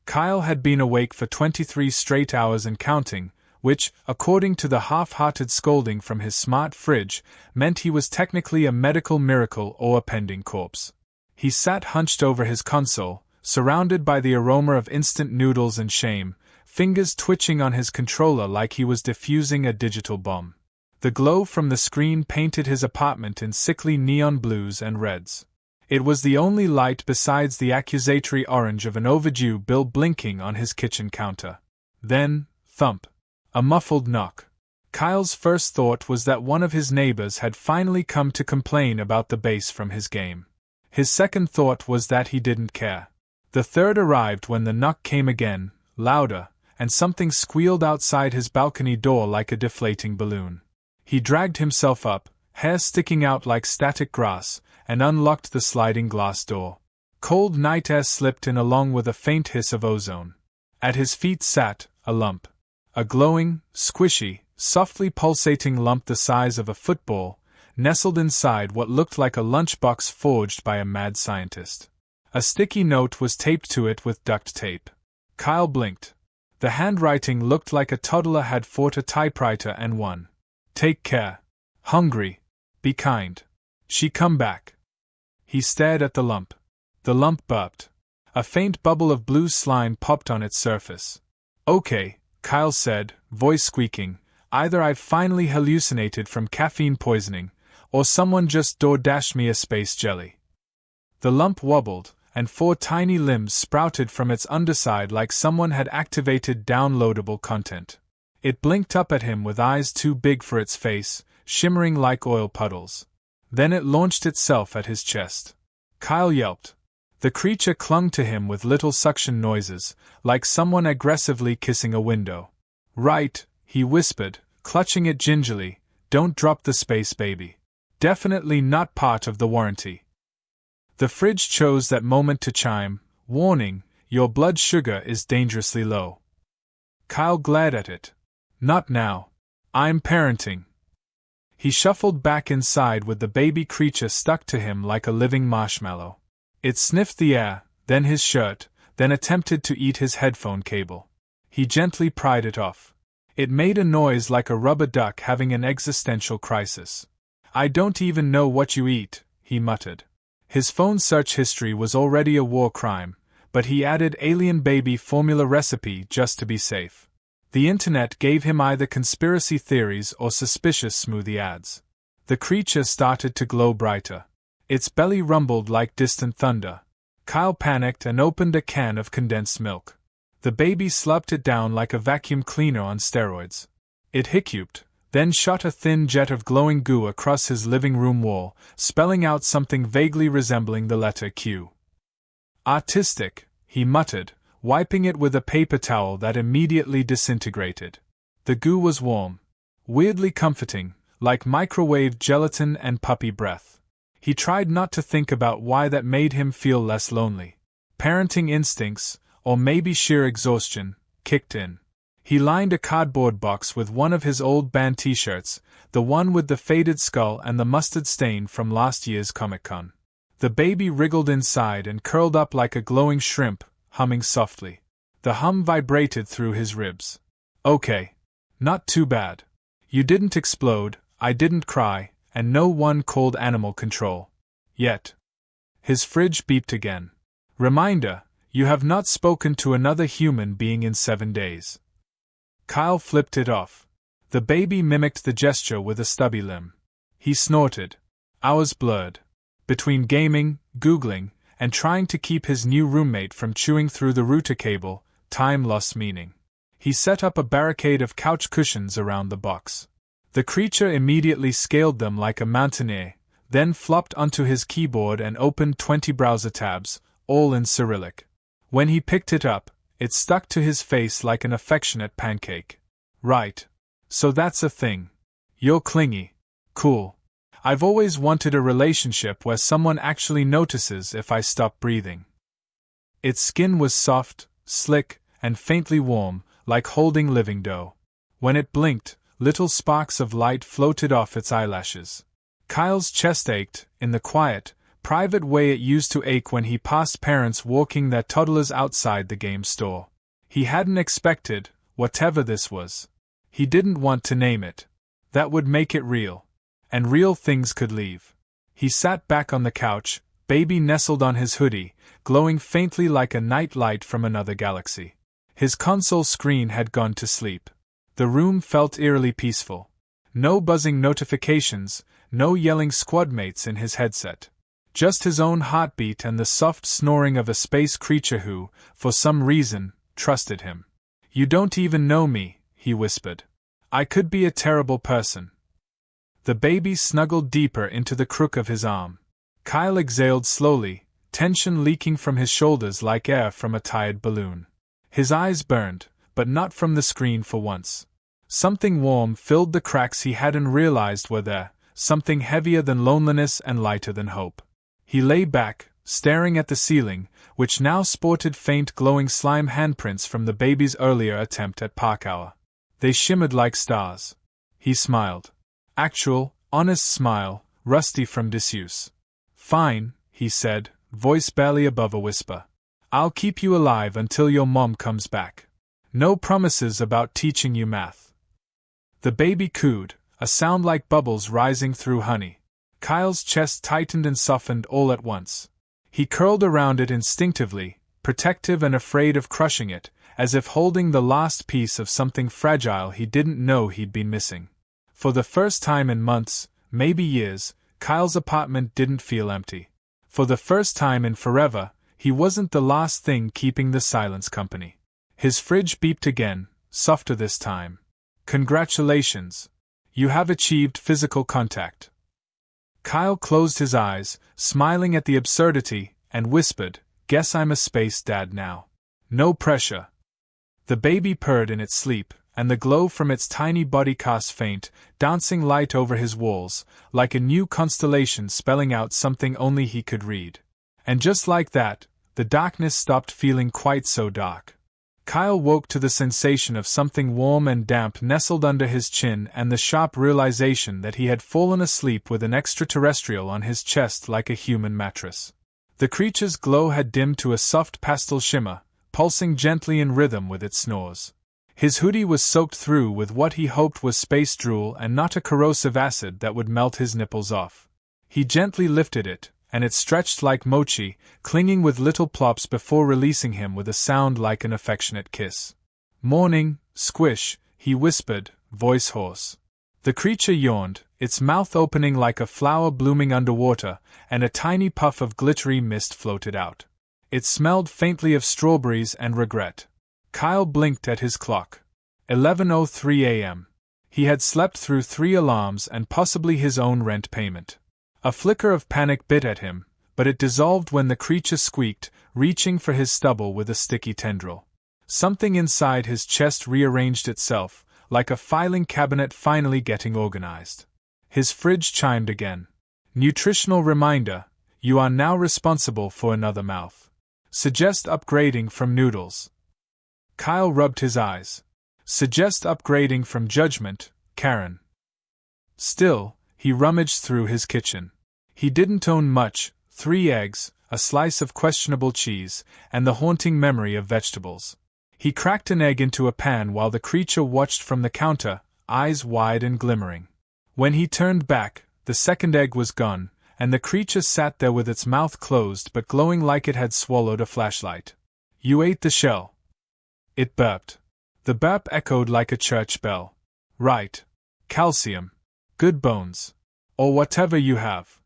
Kyle had been awake for 23 straight hours and counting, which, according to the half-hearted scolding from his smart fridge, meant he was technically a medical miracle or a pending corpse. He sat hunched over his console, surrounded by the aroma of instant noodles and shame, fingers twitching on his controller like he was defusing a digital bomb. The glow from the screen painted his apartment in sickly neon blues and reds. It was the only light besides the accusatory orange of an overdue bill blinking on his kitchen counter. Then, thump. A muffled knock. Kyle's first thought was that one of his neighbors had finally come to complain about the bass from his game. His second thought was that he didn't care. The third arrived when the knock came again, louder, and something squealed outside his balcony door like a deflating balloon. He dragged himself up, hair sticking out like static grass, and unlocked the sliding glass door. Cold night air slipped in along with a faint hiss of ozone. At his feet sat a lump. A glowing, squishy, softly pulsating lump the size of a football, nestled inside what looked like a lunchbox forged by a mad scientist. A sticky note was taped to it with duct tape. Kyle blinked. The handwriting looked like a toddler had fought a typewriter and won. Take care. Hungry. Be kind. She come back. He stared at the lump. The lump burped. A faint bubble of blue slime popped on its surface. Okay, Kyle said, voice squeaking, either I've finally hallucinated from caffeine poisoning, or someone just door-dashed me a space jelly. The lump wobbled, and 4 tiny limbs sprouted from its underside like someone had activated downloadable content. It blinked up at him with eyes too big for its face, shimmering like oil puddles. Then it launched itself at his chest. Kyle yelped. The creature clung to him with little suction noises, like someone aggressively kissing a window. Right, he whispered, clutching it gingerly, don't drop the space baby. Definitely not part of the warranty. The fridge chose that moment to chime, warning, your blood sugar is dangerously low. Kyle glared at it. Not now. I'm parenting. He shuffled back inside with the baby creature stuck to him like a living marshmallow. It sniffed the air, then his shirt, then attempted to eat his headphone cable. He gently pried it off. It made a noise like a rubber duck having an existential crisis. I don't even know what you eat, he muttered. His phone search history was already a war crime, but he added alien baby formula recipe just to be safe. The internet gave him either conspiracy theories or suspicious smoothie ads. The creature started to glow brighter. Its belly rumbled like distant thunder. Kyle panicked and opened a can of condensed milk. The baby slopped it down like a vacuum cleaner on steroids. It hiccuped, then shot a thin jet of glowing goo across his living room wall, spelling out something vaguely resembling the letter Q. Artistic, he muttered, wiping it with a paper towel that immediately disintegrated. The goo was warm. Weirdly comforting, like microwave gelatin and puppy breath. He tried not to think about why that made him feel less lonely. Parenting instincts, or maybe sheer exhaustion, kicked in. He lined a cardboard box with one of his old band t-shirts, the one with the faded skull and the mustard stain from last year's Comic-Con. The baby wriggled inside and curled up like a glowing shrimp, humming softly. The hum vibrated through his ribs. Okay. Not too bad. You didn't explode, I didn't cry, and no one called animal control. Yet. His fridge beeped again. Reminder, you have not spoken to another human being in 7 days. Kyle flipped it off. The baby mimicked the gesture with a stubby limb. He snorted. Hours blurred. Between gaming, Googling, and trying to keep his new roommate from chewing through the router cable, time lost meaning. He set up a barricade of couch cushions around the box. The creature immediately scaled them like a mountaineer, then flopped onto his keyboard and opened 20 browser tabs, all in Cyrillic. When he picked it up, it stuck to his face like an affectionate pancake. Right. So that's a thing. You're clingy. Cool. I've always wanted a relationship where someone actually notices if I stop breathing. Its skin was soft, slick, and faintly warm, like holding living dough. When it blinked, little sparks of light floated off its eyelashes. Kyle's chest ached, in the quiet, private way it used to ache when he passed parents walking their toddlers outside the game store. He hadn't expected, whatever this was. He didn't want to name it. That would make it real. And real things could leave. He sat back on the couch, baby nestled on his hoodie, glowing faintly like a night light from another galaxy. His console screen had gone to sleep. The room felt eerily peaceful. No buzzing notifications, no yelling squadmates in his headset. Just his own heartbeat and the soft snoring of a space creature who, for some reason, trusted him. "You don't even know me," he whispered. "I could be a terrible person." The baby snuggled deeper into the crook of his arm. Kyle exhaled slowly, tension leaking from his shoulders like air from a tired balloon. His eyes burned, but not from the screen for once. Something warm filled the cracks he hadn't realized were there, something heavier than loneliness and lighter than hope. He lay back, staring at the ceiling, which now sported faint glowing slime handprints from the baby's earlier attempt at park hour. They shimmered like stars. He smiled. Actual, honest smile, rusty from disuse. "Fine," he said, voice barely above a whisper. "I'll keep you alive until your mom comes back. No promises about teaching you math." The baby cooed, a sound like bubbles rising through honey. Kyle's chest tightened and softened all at once. He curled around it instinctively, protective and afraid of crushing it, as if holding the last piece of something fragile he didn't know he'd been missing. For the first time in months, maybe years, Kyle's apartment didn't feel empty. For the first time in forever, he wasn't the last thing keeping the silence company. His fridge beeped again, softer this time. "Congratulations. You have achieved physical contact." Kyle closed his eyes, smiling at the absurdity, and whispered, "Guess I'm a space dad now. No pressure." The baby purred in its sleep, and the glow from its tiny body cast faint, dancing light over his walls, like a new constellation spelling out something only he could read. And just like that, the darkness stopped feeling quite so dark. Kyle woke to the sensation of something warm and damp nestled under his chin and the sharp realization that he had fallen asleep with an extraterrestrial on his chest like a human mattress. The creature's glow had dimmed to a soft pastel shimmer, pulsing gently in rhythm with its snores. His hoodie was soaked through with what he hoped was space drool and not a corrosive acid that would melt his nipples off. He gently lifted it, and it stretched like mochi, clinging with little plops before releasing him with a sound like an affectionate kiss. "Morning, Squish," he whispered, voice hoarse. The creature yawned, its mouth opening like a flower blooming underwater, and a tiny puff of glittery mist floated out. It smelled faintly of strawberries and regret. Kyle blinked at his clock. 11:03 a.m. He had slept through 3 alarms and possibly his own rent payment. A flicker of panic bit at him, but it dissolved when the creature squeaked, reaching for his stubble with a sticky tendril. Something inside his chest rearranged itself, like a filing cabinet finally getting organized. His fridge chimed again. Nutritional reminder: you are now responsible for another mouth. Suggest upgrading from noodles. Kyle rubbed his eyes. Suggest upgrading from judgment, Karen. Still, he rummaged through his kitchen. He didn't own much: 3 eggs, a slice of questionable cheese, and the haunting memory of vegetables. He cracked an egg into a pan while the creature watched from the counter, eyes wide and glimmering. When he turned back, the second egg was gone, and the creature sat there with its mouth closed but glowing like it had swallowed a flashlight. "You ate the shell." It burped. The burp echoed like a church bell. "Right. Calcium. Good bones. Or whatever you have."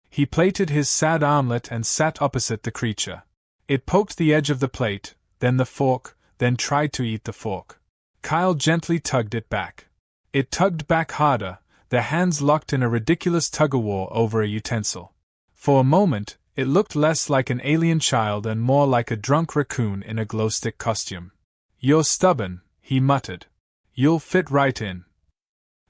He plated his sad omelet and sat opposite the creature. It poked the edge of the plate, then the fork, then tried to eat the fork. Kyle gently tugged it back. It tugged back harder, their hands locked in a ridiculous tug-of-war over a utensil. For a moment, it looked less like an alien child and more like a drunk raccoon in a glowstick costume. "You're stubborn," he muttered. "You'll fit right in."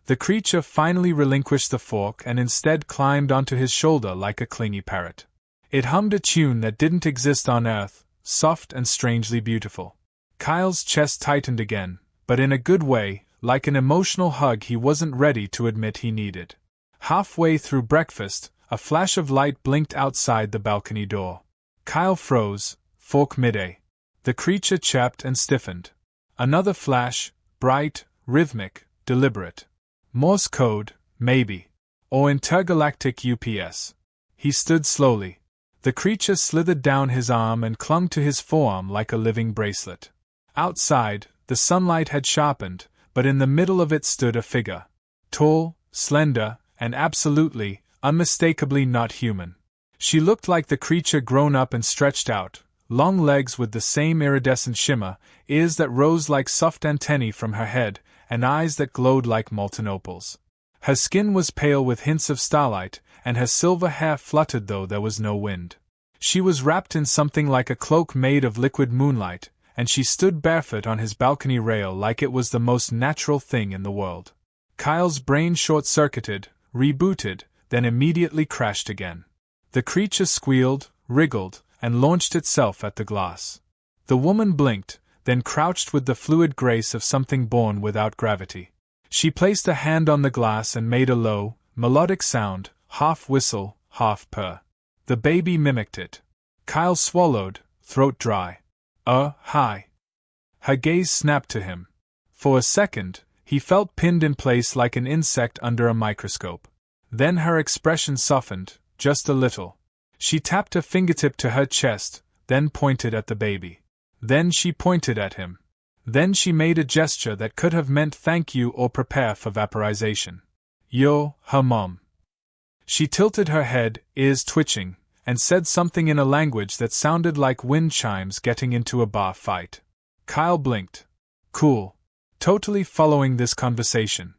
The creature finally relinquished the fork and instead climbed onto his shoulder like a clingy parrot. It hummed a tune that didn't exist on Earth, soft and strangely beautiful. Kyle's chest tightened again, but in a good way, like an emotional hug he wasn't ready to admit he needed. Halfway through breakfast, a flash of light blinked outside the balcony door. Kyle froze, fork mid-A. The creature chapped and stiffened. Another flash, bright, rhythmic, deliberate. Morse code, maybe. Or intergalactic UPS. He stood slowly. The creature slithered down his arm and clung to his forearm like a living bracelet. Outside, the sunlight had sharpened, but in the middle of it stood a figure. Tall, slender, and absolutely, unmistakably not human. She looked like the creature grown up and stretched out, long legs with the same iridescent shimmer, ears that rose like soft antennae from her head, and eyes that glowed like molten opals. Her skin was pale with hints of starlight, and her silver hair fluttered though there was no wind. She was wrapped in something like a cloak made of liquid moonlight, and she stood barefoot on his balcony rail like it was the most natural thing in the world. Kyle's brain short-circuited, rebooted, then immediately crashed again. The creature squealed, wriggled, and launched itself at the glass. The woman blinked, then crouched with the fluid grace of something born without gravity. She placed a hand on the glass and made a low, melodic sound, half whistle, half purr. The baby mimicked it. Kyle swallowed, throat dry. Hi. Her gaze snapped to him. For a second, he felt pinned in place like an insect under a microscope. Then her expression softened, just a little. She tapped a fingertip to her chest, then pointed at the baby. Then she pointed at him. Then she made a gesture that could have meant thank you or prepare for vaporization. You're her mom. She tilted her head, ears twitching, and said something in a language that sounded like wind chimes getting into a bar fight. Kyle blinked. Cool. Totally following this conversation.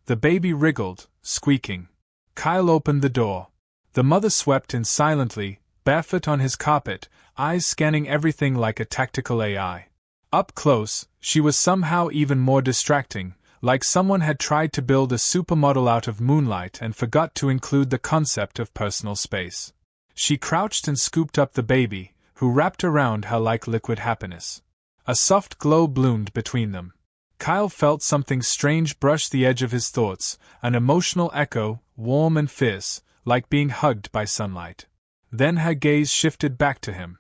The baby wriggled, squeaking. Kyle opened the door. The mother swept in silently, barefoot on his carpet, eyes scanning everything like a tactical AI. Up close, she was somehow even more distracting, like someone had tried to build a supermodel out of moonlight and forgot to include the concept of personal space. She crouched and scooped up the baby, who wrapped around her like liquid happiness. A soft glow bloomed between them. Kyle felt something strange brush the edge of his thoughts, an emotional echo, warm and fierce, like being hugged by sunlight. Then her gaze shifted back to him.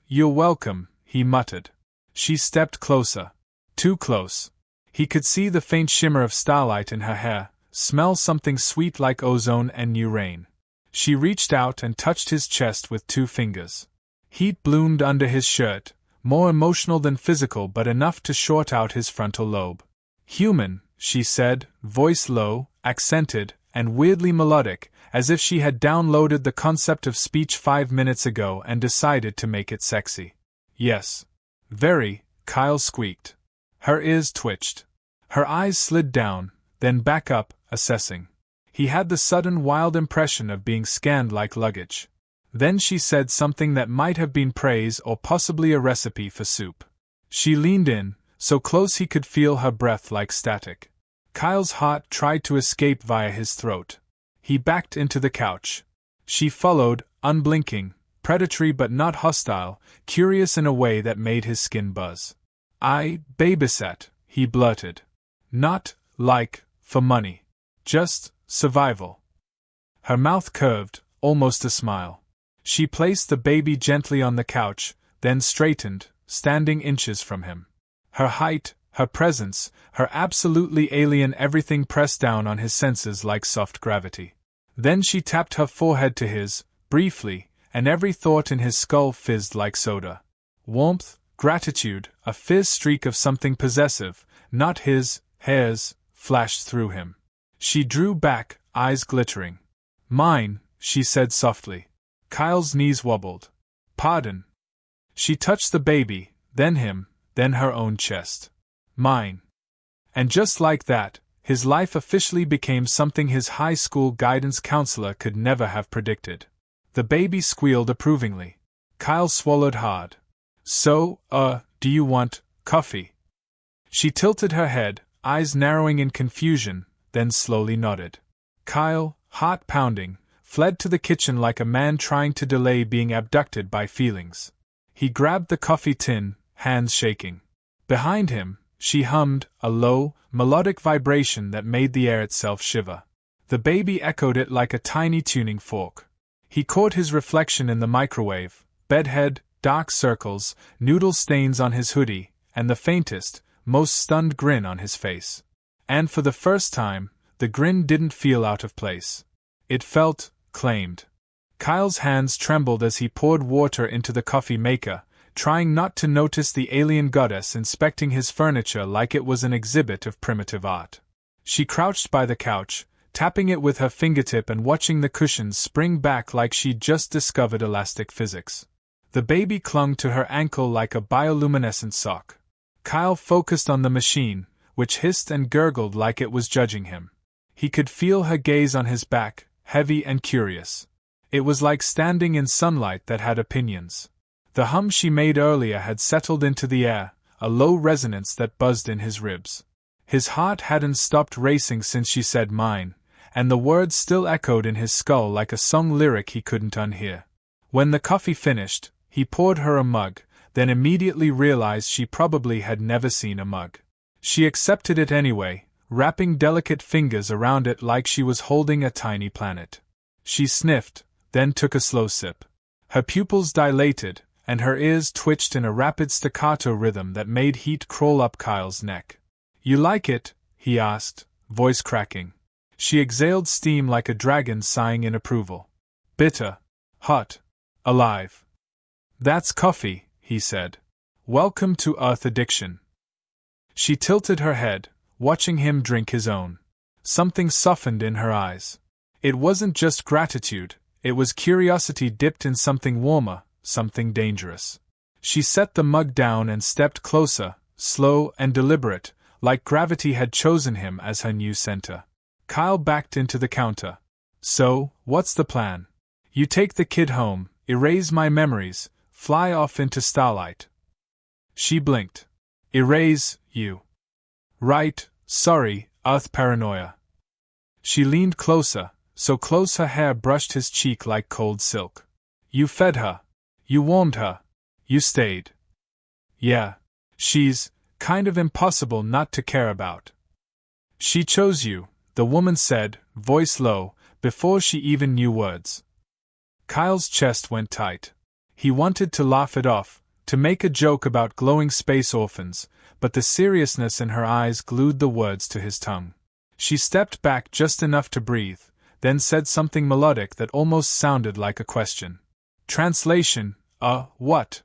You're welcome, he muttered. She stepped closer. Too close. He could see the faint shimmer of starlight in her hair, smell something sweet like ozone and new rain. She reached out and touched his chest with 2 fingers. Heat bloomed under his shirt, more emotional than physical but enough to short out his frontal lobe. Human, she said, voice low, accented, and weirdly melodic, as if she had downloaded the concept of speech 5 minutes ago and decided to make it sexy. Yes. Very, Kyle squeaked. Her ears twitched. Her eyes slid down, then back up, assessing. He had the sudden wild impression of being scanned like luggage. Then she said something that might have been praise or possibly a recipe for soup. She leaned in, so close he could feel her breath like static. Kyle's heart tried to escape via his throat. He backed into the couch. She followed, unblinking, predatory but not hostile, curious in a way that made his skin buzz. I babysat, he blurted. Not, like, for money. Just, survival. Her mouth curved, almost a smile. She placed the baby gently on the couch, then straightened, standing inches from him. Her height, her presence, her absolutely alien everything pressed down on his senses like soft gravity. Then she tapped her forehead to his, briefly, and every thought in his skull fizzed like soda. Warmth, gratitude, a fizz streak of something possessive, not his, hers, flashed through him. She drew back, eyes glittering. Mine, she said softly. Kyle's knees wobbled. Pardon. She touched the baby, then him, then her own chest. Mine. And just like that, his life officially became something his high school guidance counselor could never have predicted. The baby squealed approvingly. Kyle swallowed hard. So, do you want coffee? She tilted her head, eyes narrowing in confusion, then slowly nodded. Kyle, heart pounding, fled to the kitchen like a man trying to delay being abducted by feelings. He grabbed the coffee tin, hands shaking. Behind him, she hummed, a low, melodic vibration that made the air itself shiver. The baby echoed it like a tiny tuning fork. He caught his reflection in the microwave, bedhead, dark circles, noodle stains on his hoodie, and the faintest, most stunned grin on his face. And for the first time, the grin didn't feel out of place. It felt claimed. Kyle's hands trembled as he poured water into the coffee maker, trying not to notice the alien goddess inspecting his furniture like it was an exhibit of primitive art. She crouched by the couch, tapping it with her fingertip and watching the cushions spring back like she'd just discovered elastic physics. The baby clung to her ankle like a bioluminescent sock. Kyle focused on the machine, which hissed and gurgled like it was judging him. He could feel her gaze on his back, heavy and curious. It was like standing in sunlight that had opinions. The hum she made earlier had settled into the air, a low resonance that buzzed in his ribs. His heart hadn't stopped racing since she said mine, and the words still echoed in his skull like a sung lyric he couldn't unhear. When the coffee finished, he poured her a mug, then immediately realized she probably had never seen a mug. She accepted it anyway, wrapping delicate fingers around it like she was holding a tiny planet. She sniffed, then took a slow sip. Her pupils dilated, and her ears twitched in a rapid staccato rhythm that made heat crawl up Kyle's neck. "You like it?" he asked, voice cracking. She exhaled steam like a dragon sighing in approval. "Bitter. Hot. Alive." "That's coffee," he said. "Welcome to Earth addiction." She tilted her head, watching him drink his own. Something softened in her eyes. It wasn't just gratitude, it was curiosity dipped in something warmer, something dangerous. She set the mug down and stepped closer, slow and deliberate, like gravity had chosen him as her new center. Kyle backed into the counter. "So, what's the plan? You take the kid home, erase my memories, fly off into starlight." She blinked. "Erase, you?" "Right, sorry, Earth paranoia." She leaned closer, so close her hair brushed his cheek like cold silk. "You fed her. You warmed her. You stayed." "Yeah. She's kind of impossible not to care about." "She chose you," the woman said, voice low, before she even knew words. Kyle's chest went tight. He wanted to laugh it off, to make a joke about glowing space orphans, but the seriousness in her eyes glued the words to his tongue. She stepped back just enough to breathe, then said something melodic that almost sounded like a question. Translation, what?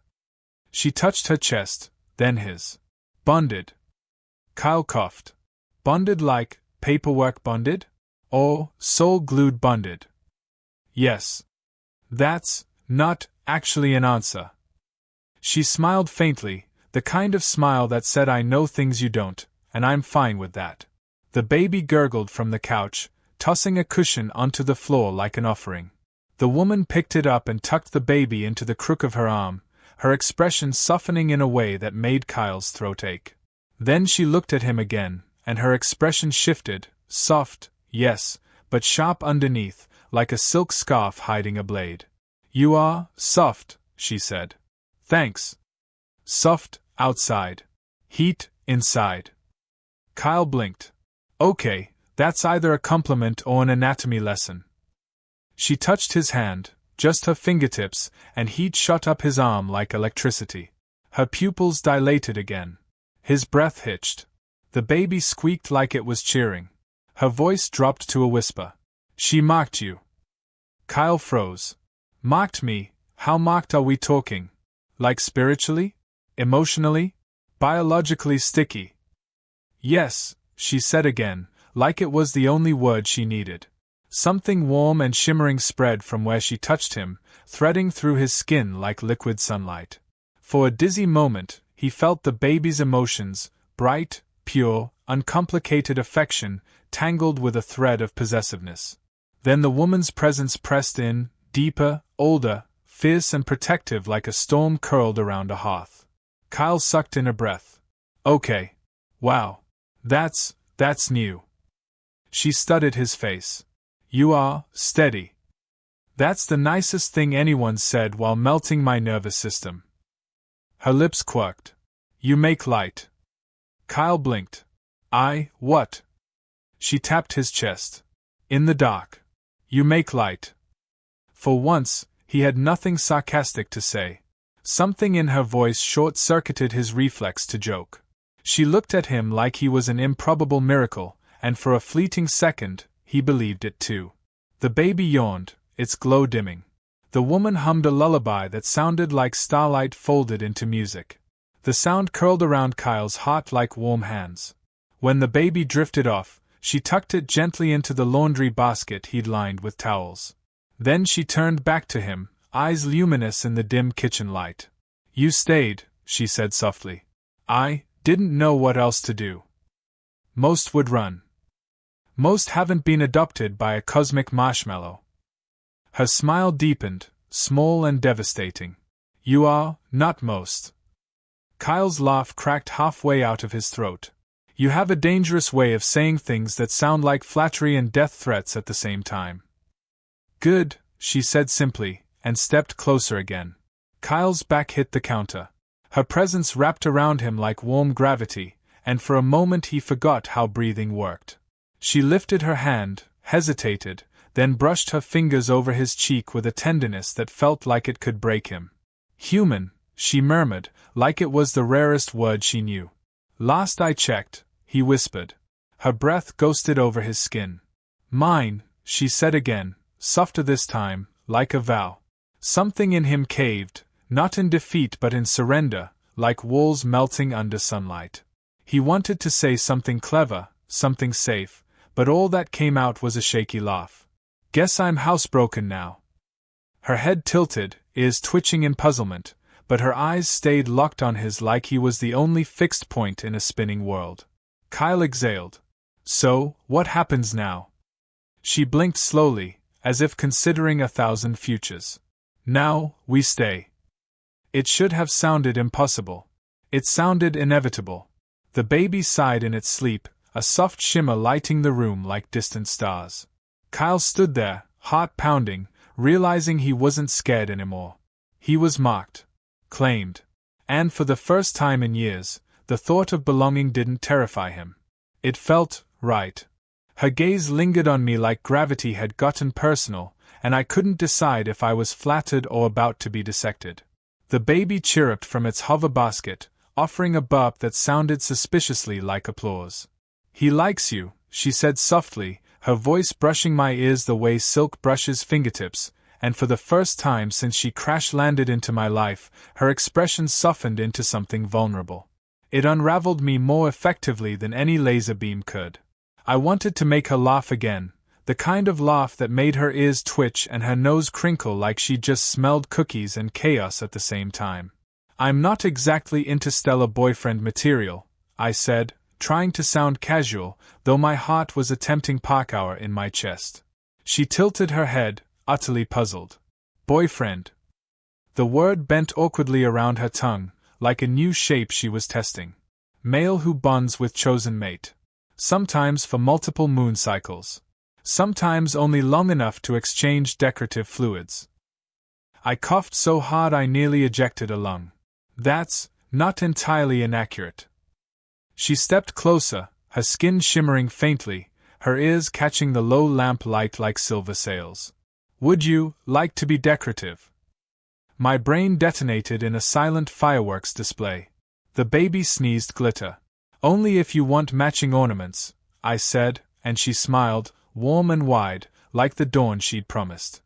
She touched her chest, then his. "Bonded." Kyle coughed. "Bonded like paperwork bonded? Or soul-glued bonded?" "Yes." "That's not actually an answer." She smiled faintly, the kind of smile that said I know things you don't, and I'm fine with that. The baby gurgled from the couch, tossing a cushion onto the floor like an offering. The woman picked it up and tucked the baby into the crook of her arm, her expression softening in a way that made Kyle's throat ache. Then she looked at him again, and her expression shifted, soft, yes, but sharp underneath, like a silk scarf hiding a blade. "You are soft," she said. "Thanks." "Soft, outside. Heat, inside." Kyle blinked. "Okay, that's either a compliment or an anatomy lesson." She touched his hand, just her fingertips, and heat shot up his arm like electricity. Her pupils dilated again. His breath hitched. The baby squeaked like it was cheering. Her voice dropped to a whisper. "She mocked you." Kyle froze. "Mocked me? How mocked are we talking? Like spiritually? Emotionally? Biologically sticky?" "Yes," she said again, like it was the only word she needed. Something warm and shimmering spread from where she touched him, threading through his skin like liquid sunlight. For a dizzy moment, he felt the baby's emotions, bright, pure, uncomplicated affection, tangled with a thread of possessiveness. Then the woman's presence pressed in, deeper, older, fierce and protective like a storm curled around a hearth. Kyle sucked in a breath. "Okay. Wow. That's new." She studied his face. "You are steady." "That's the nicest thing anyone said while melting my nervous system." Her lips quirked. "You make light." Kyle blinked. "I, what?" She tapped his chest. In the dark. You make light. For once, he had nothing sarcastic to say. Something in her voice short-circuited his reflex to joke. She looked at him like he was an improbable miracle, and for a fleeting second, he believed it too. The baby yawned, its glow dimming. The woman hummed a lullaby that sounded like starlight folded into music. The sound curled around Kyle's heart like warm hands. When the baby drifted off, she tucked it gently into the laundry basket he'd lined with towels. Then she turned back to him, eyes luminous in the dim kitchen light. You stayed, she said softly. I didn't know what else to do. Most would run. Most haven't been adopted by a cosmic marshmallow. Her smile deepened, small and devastating. You are, not most. Kyle's laugh cracked halfway out of his throat. You have a dangerous way of saying things that sound like flattery and death threats at the same time. Good, she said simply, and stepped closer again. Kyle's back hit the counter. Her presence wrapped around him like warm gravity, and for a moment he forgot how breathing worked. She lifted her hand, hesitated, then brushed her fingers over his cheek with a tenderness that felt like it could break him. Human, she murmured, like it was the rarest word she knew. Last I checked, he whispered. Her breath ghosted over his skin. Mine, she said again, softer this time, like a vow. Something in him caved, not in defeat but in surrender, like walls melting under sunlight. He wanted to say something clever, something safe, but all that came out was a shaky laugh. Guess I'm housebroken now. Her head tilted, ears twitching in puzzlement, but her eyes stayed locked on his like he was the only fixed point in a spinning world. Kyle exhaled. So, what happens now? She blinked slowly, as if considering 1,000 futures. Now, we stay. It should have sounded impossible. It sounded inevitable. The baby sighed in its sleep, a soft shimmer lighting the room like distant stars. Kyle stood there, heart pounding, realizing he wasn't scared anymore. He was marked. Claimed. And for the first time in years, the thought of belonging didn't terrify him. It felt right. Her gaze lingered on me like gravity had gotten personal, and I couldn't decide if I was flattered or about to be dissected. The baby chirruped from its hover basket, offering a burp that sounded suspiciously like applause. He likes you, she said softly, her voice brushing my ears the way silk brushes fingertips, and for the first time since she crash-landed into my life, her expression softened into something vulnerable. It unraveled me more effectively than any laser beam could. I wanted to make her laugh again, the kind of laugh that made her ears twitch and her nose crinkle like she just smelled cookies and chaos at the same time. I'm not exactly interstellar boyfriend material, I said, trying to sound casual, though my heart was a tempting park hour in my chest. She tilted her head, utterly puzzled. Boyfriend. The word bent awkwardly around her tongue, like a new shape she was testing. Male who bonds with chosen mate. Sometimes for multiple moon cycles. Sometimes only long enough to exchange decorative fluids. I coughed so hard I nearly ejected a lung. That's not entirely inaccurate. She stepped closer, her skin shimmering faintly, her ears catching the low lamp light like silver sails. Would you like to be decorative? My brain detonated in a silent fireworks display. The baby sneezed glitter. Only if you want matching ornaments, I said, and she smiled, warm and wide, like the dawn she'd promised.